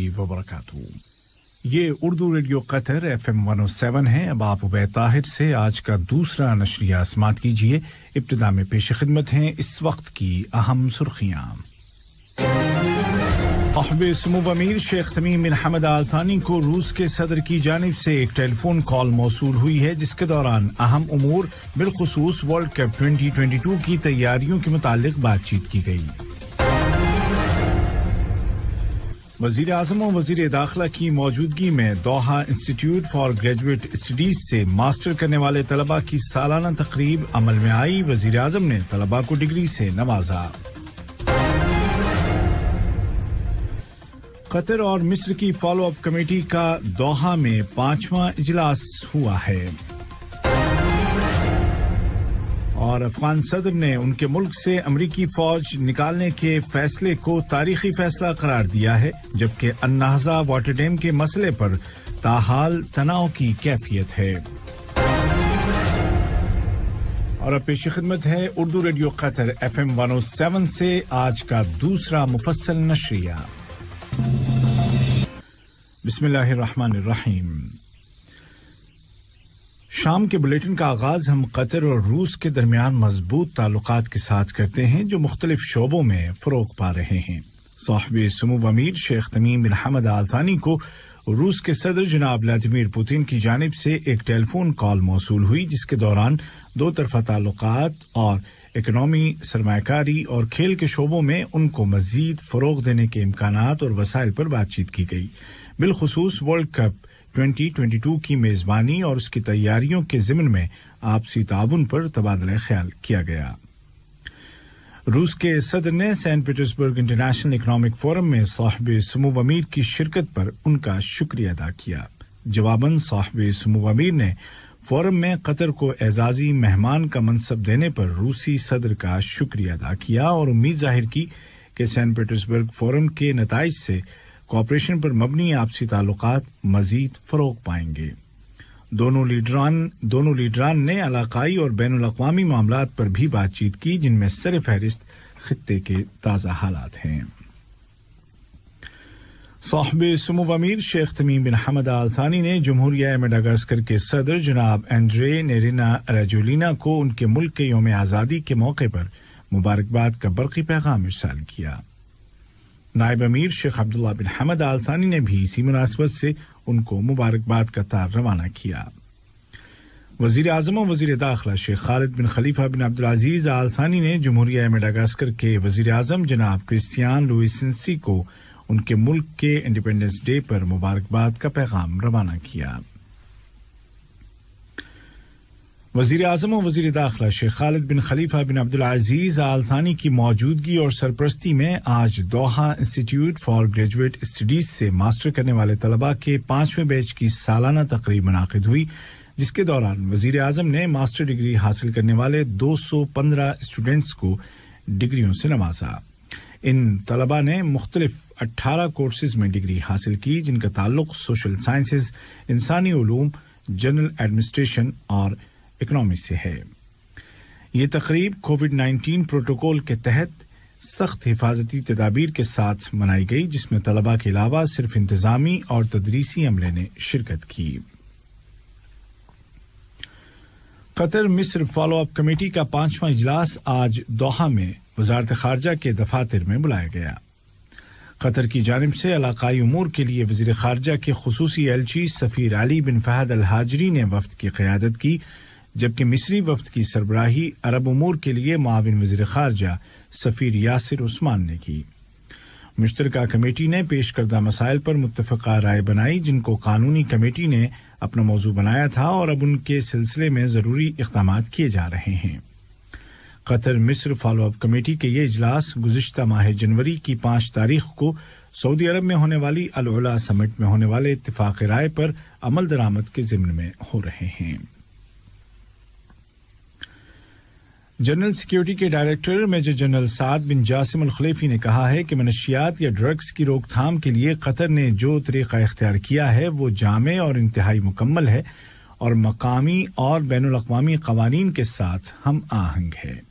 व बरकातहू। ये Urdu radio Qatar FM 107 है। अब आप उबैद ताहिर से आज का दूसरा नशरिया समात कीजिए। इब्तिदा में पेश खिदमत हैं इस वक्त की अहम सुर्खियां। साहिब सुमो अमीर शेख तमीम बिन हमद आल थानी को रूस के सदर की जानिब से एक टेलीफोन कॉल मौसूल हुई है, जिसके दौरान अहम उमूर बिलखुसूस वर्ल्ड कप 2022 की तैयारियों के मुतालिक बातचीत की गई। वज़ीर आज़म और वज़ीर दाखिला की मौजूदगी में दोहा इंस्टीट्यूट फॉर ग्रेजुएट स्टडीज से मास्टर करने वाले तलबा की सालाना तकरीब अमल में आई। वज़ीर आज़म ने तलबा को डिग्री से नवाजा। कतर और मिस्र की फॉलो अप कमेटी का दोहा में 5वां इजलास हुआ है और अफगान सदर ने उनके मुल्क से अमरीकी फौज निकालने के फैसले को तारीखी फैसला करार दिया है, जबकि अन्नाहजा वाटर डैम के मसले पर ताहाल तनाव की कैफियत है। और अब पेश खिदमत है उर्दू रेडियो कतर FM 107 से आज का दूसरा मुफस्सल नशरिया। बिस्मिल्लाहिर्रहमानिर्रहीम। शाम के बुलेटिन का आगाज हम कतर और रूस के दरमियान मजबूत ताल्लुकात के साथ करते हैं, जो मुख्तलिफ शोबों में फरोग पा रहे हैं। साहिब सुमो अमीर शेख तमीम बिन हमद आल थानी को रूस के सदर जनाब व्लादिमीर पुतिन की जानिब से एक टेलीफोन कॉल मौसूल हुई, जिसके दौरान दो तरफा ताल्लुकात और इकोनॉमी, सरमायाकारी और खेल के शोबों में उनको मजीद फरोग देने के इम्कानात और वसाइल पर बातचीत की गई। बिलखुसूस वर्ल्ड कप 2022 की मेजबानी और उसकी तैयारियों के ज़िम्न में आपसी ताउन पर तबादला ख्याल किया गया। रूस के सदर ने Saint Petersburg International Economic Forum में साहिब सुमो अमीर की शिरकत पर उनका शुक्रिया अदा किया। जवाबन साहिब सुमो अमीर ने फोरम में कतर को एजाजी मेहमान का मनसब देने पर रूसी सदर का शुक्रिया अदा किया और उम्मीद जाहिर की कि सेंट पीटर्सबर्ग फोरम के नताइज से कॉपरेशन पर मबनी आपसी ताल्लुकात मजीद फरोग पाएंगे। दोनों लीडरान ने इलाकाई और बैनुल अक़वामी मामलात पर भी बातचीत की, जिनमें सर फहरिस्त खित्ते के ताज़ा हालात हैं। साहिब सुमो अमीर शेख तमीम बिन हमद आल थानी ने जमहूरिया मेडागास्कर के सदर जनाब एंड्रे नेरिना राजोलिना को उनके मुल्क के यौम आज़ादी के मौके पर मुबारकबाद का बरक़ी पैगाम इरसाल किया। नायब अमीर शेख अब्दुल्ला बिन हमद आल थानी ने भी इसी मुनासिबत से उनको मुबारकबाद का तार रवाना किया। वज़ीर आज़म और वज़ीर दाखिला शेख खालिद बिन खलीफा बिन अब्दुल अजीज आल थानी ने जमहूरिया मेडागास्कर के वज़ीर आज़म जनाब क्रिस्टियान लुइसेंसी को उनके मुल्क के इंडिपेंडेंस डे पर मुबारकबाद का पैगाम रवाना किया। वज़ीर आज़म और वज़ीर दाखिला शेख खालिद बिन खलीफा बिन अब्दुल अजीज आल थानी की मौजूदगी और सरपरस्ती में आज दोहा इंस्टीट्यूट फॉर ग्रेजुएट स्टडीज से मास्टर करने वाले तलबा के 5वें बैच की सालाना तकरीब मुनाकिद हुई, जिसके दौरान वज़ीर आज़म ने मास्टर डिग्री हासिल करने वाले 215 स्टूडेंट्स को डिग्रियों से नवाजा। इन तलबा ने मुख्तलिफ 18 कोर्सेज में डिग्री हासिल की, जिनका ताल्लुक सोशल साइंसेज, इंसानी उलूम, जनरल एडमिनिस्ट्रेशन और इकोनॉमी से है। ये तकरीब कोविड-19 प्रोटोकॉल के तहत सख्त हिफाजती तदाबीर के साथ मनाई गई, जिसमें तलबा के अलावा सिर्फ इंतजामी और तदरीसी अमले ने शिरकत की। कतर मिस्र फॉलो अप कमेटी का 5वां इजलास आज दोहा में वजारत खारजा के दफातर में बुलाया गया। कतर की जानिब से इलाकाई उमूर के लिए वजीर खारजा के खुसूसी एलची सफीर अली बिन फहद अल हाजरी ने वफ्द की क़यादत की, जबकि मिस्री वफ्द की सरबराही अरब उमूर के लिए मुआविन वजीर खारजा सफीर यासिर उस्मान ने की। मुश्तरका कमेटी ने पेश करदा मसाइल पर मुत्तफ़क़ा राय बनाई, जिनको कानूनी कमेटी ने अपना मौजू बनाया था और अब उनके सिलसिले में ज़रूरी इक़दामात किए जा रहे हैं। कतर मिस्र फॉलो अप कमेटी के ये इजलास गुज़िश्ता माह जनवरी की 5 तारीख को सऊदी अरब में होने वाली अल उला समिट में होने वाले इत्तिफ़ाक़ राय पर अमल दरामद के ज़िम्न में हो रहे हैं। जनरल सिक्योरिटी के डायरेक्टर मेजर जनरल साद बिन जासिम अल खलीफी ने कहा है कि मनशियात या ड्रग्स की रोकथाम के लिए कतर ने जो तरीका इख्तियार किया है वो जामे और इंतहाई मुकम्मल है और मकामी और बैनुल अक़वामी क़वानीन के साथ हम आहंग है।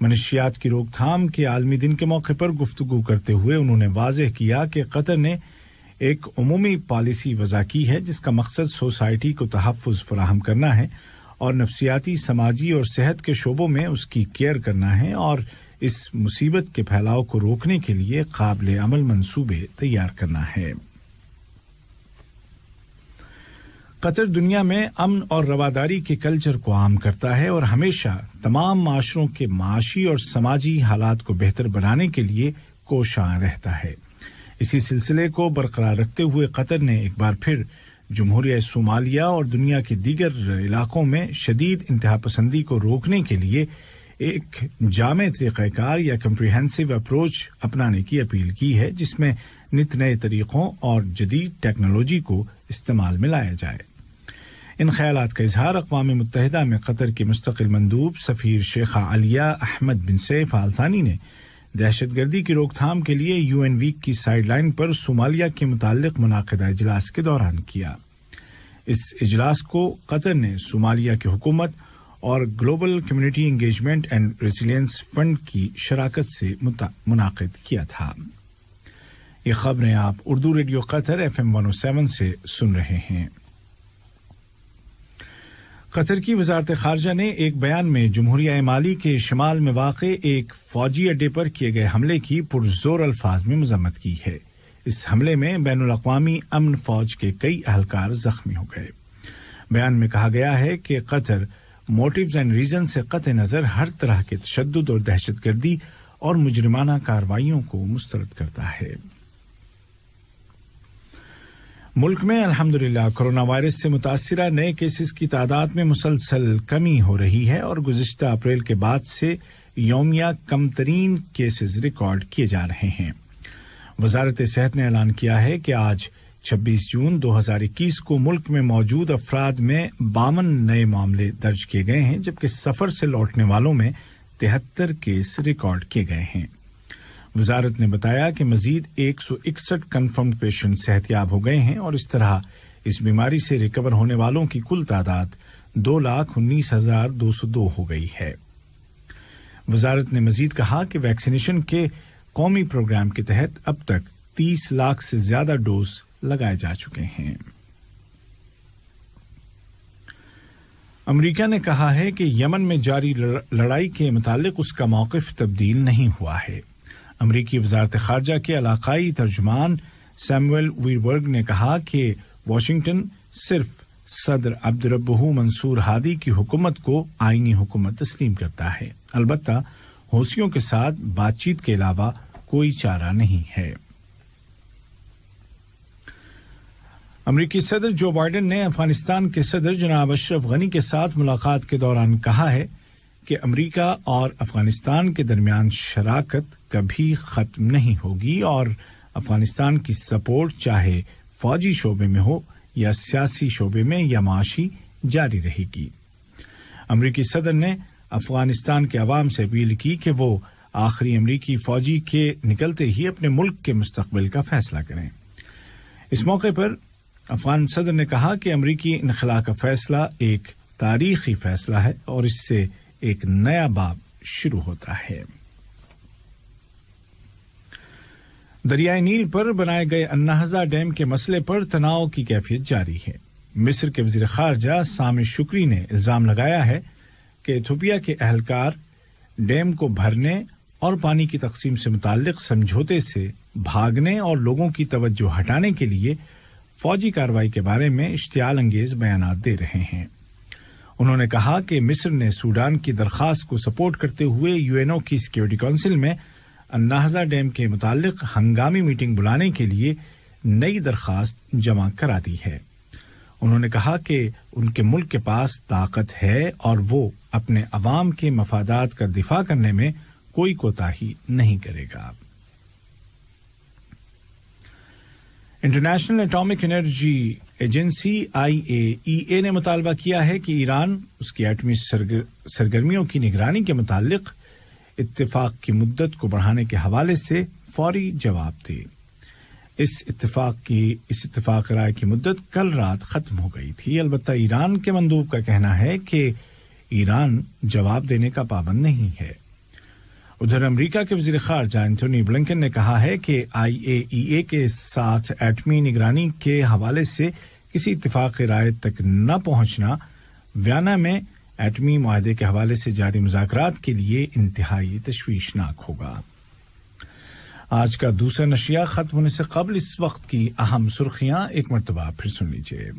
मनशियात की रोकथाम के आलमी दिन के मौके पर गुफ्तगू करते हुए उन्होंने वाज़ेह किया कि कतर ने ایک عمومی پالیسی وضع کی ہے جس کا مقصد سوسائٹی کو تحفظ فراہم کرنا ہے اور نفسیاتی، سماجی اور صحت کے شعبوں میں اس کی کیئر کرنا ہے اور اس مصیبت کے پھیلاؤ کو روکنے کے لیے قابل عمل منصوبے تیار کرنا ہے۔ قطر دنیا میں امن اور رواداری کے کلچر کو عام کرتا ہے اور ہمیشہ تمام معاشروں کے معاشی اور سماجی حالات کو بہتر بنانے کے لیے کوشاں رہتا ہے۔ اسی سلسلے کو برقرار رکھتے ہوئے قطر نے ایک بار پھر جمہوریہ صومالیہ اور دنیا کے دیگر علاقوں میں شدید انتہا پسندی کو روکنے کے لیے ایک جامع طریقہ کار یا کمپریہنسو اپروچ اپنانے کی اپیل کی ہے، جس میں نت نئے طریقوں اور جدید ٹیکنالوجی کو استعمال میں لایا جائے۔ ان خیالات کا اظہار اقوام متحدہ میں قطر کی مستقل مندوب سفیر شیخہ علیہ احمد بن سیف آل ثانی نے دہشت گردی کی روک تھام کے لیے UN ویک کی سائیڈ لائن پر صومالیہ کے متعلق منعقدہ اجلاس کے دوران کیا۔ اس اجلاس کو قطر نے صومالیہ کی حکومت اور global community engagement and resilience fund کی شراکت سے منعقد کیا تھا۔ یہ خبریں آپ اردو ریڈیو قطر FM 107 سے سن رہے ہیں۔ قطر کی وزارت خارجہ نے ایک بیان میں جمہوریہ مالی کے شمال میں واقع ایک فوجی اڈے پر کیے گئے حملے کی پرزور الفاظ میں مذمت کی ہے۔ اس حملے میں بین الاقوامی امن فوج کے کئی اہلکار زخمی ہو گئے۔ بیان میں کہا گیا ہے کہ قطر موٹیوز اینڈ ریزن سے قطع نظر ہر طرح کے تشدد اور دہشت گردی اور مجرمانہ کارروائیوں کو مسترد کرتا ہے۔ ملک میں الحمدللہ کورونا وائرس سے متاثرہ نئے کیسز کی تعداد میں مسلسل کمی ہو رہی ہے اور گزشتہ اپریل کے بعد سے یومیہ کم ترین کیسز ریکارڈ کیے جا رہے ہیں۔ وزارت صحت نے اعلان کیا ہے کہ آج 26 جون 2021 کو ملک میں موجود افراد میں 52 نئے معاملے درج کیے گئے ہیں، جبکہ سفر سے لوٹنے والوں میں 73 کیس ریکارڈ کیے گئے ہیں۔ وزارت نے بتایا کہ مزید 161 کنفرمڈ پیشنٹ صحت یاب ہو گئے ہیں اور اس طرح اس بیماری سے ریکور ہونے والوں کی کل تعداد 2,19,202 ہو گئی ہے۔ وزارت نے مزید کہا کہ ویکسینیشن کے قومی پروگرام کے تحت اب تک 30 لاکھ سے زیادہ ڈوز لگائے جا چکے ہیں۔ امریکہ نے کہا ہے کہ یمن میں جاری لڑائی کے متعلق اس کا موقف تبدیل نہیں ہوا ہے۔ امریکی وزارت خارجہ کے علاقائی ترجمان سیموئل ویربرگ نے کہا کہ واشنگٹن صرف صدر عبدالربہ منصور ہادی کی حکومت کو آئینی حکومت تسلیم کرتا ہے، البتہ حوثیوں کے ساتھ بات چیت کے علاوہ کوئی چارہ نہیں ہے۔ امریکی صدر جو بائیڈن نے افغانستان کے صدر جناب اشرف غنی کے ساتھ ملاقات کے دوران کہا ہے کہ امریکہ اور افغانستان کے درمیان شراکت کبھی ختم نہیں ہوگی اور افغانستان کی سپورٹ چاہے فوجی شعبے میں ہو یا سیاسی شعبے میں یا معاشی جاری رہے گی۔ امریکی صدر نے افغانستان کے عوام سے اپیل کی کہ وہ آخری امریکی فوجی کے نکلتے ہی اپنے ملک کے مستقبل کا فیصلہ کریں۔ اس موقع پر افغان صدر نے کہا کہ امریکی انخلاء کا فیصلہ ایک تاریخی فیصلہ ہے اور اس سے ایک نیا باب شروع ہوتا ہے۔ دریائے نیل پر بنائے گئے النہضہ ڈیم کے مسئلے پر تناؤ کی کیفیت جاری ہے۔ مصر کے وزیر خارجہ سامح شکری نے الزام لگایا ہے کہ ایتھوپیا کے اہلکار ڈیم کو بھرنے اور پانی کی تقسیم سے متعلق سمجھوتے سے بھاگنے اور لوگوں کی توجہ ہٹانے کے لیے فوجی کارروائی کے بارے میں اشتعال انگیز بیانات دے رہے ہیں۔ انہوں نے کہا کہ مصر نے سوڈان کی درخواست کو سپورٹ کرتے ہوئے UNO کی سیکیورٹی کونسل میں النہضہ ڈیم کے متعلق ہنگامی میٹنگ بلانے کے لیے نئی درخواست جمع کرا دی ہے۔ انہوں نے کہا کہ ان کے ملک کے پاس طاقت ہے اور وہ اپنے عوام کے مفادات کا دفاع کرنے میں کوئی کوتاہی نہیں کرے گا۔ International Atomic Energy Agency IAEA نے مطالبہ کیا ہے کہ ایران اس کی ایٹمی سرگرمیوں کی نگرانی کے متعلق اتفاق کی مدت کو بڑھانے کے حوالے سے فوری جواب دے۔ اس اتفاق رائے کی مدت کل رات ختم ہو گئی تھی، البتہ ایران کے مندوب کا کہنا ہے کہ ایران جواب دینے کا پابند نہیں ہے۔ ادھر امریکہ کے وزیر خارجہ اینٹونی بلنکن نے کہا ہے کہ IAEA کے ساتھ ایٹمی نگرانی کے حوالے سے کسی اتفاق رائے تک نہ پہنچنا ویانا میں ایٹمی معاہدے کے حوالے سے جاری مذاکرات کے لیے انتہائی تشویشناک ہوگا۔ آج کا دوسرا نشریہ ختم ہونے سے قبل اس وقت کی اہم سرخیاں ایک مرتبہ پھر سن لیجیے۔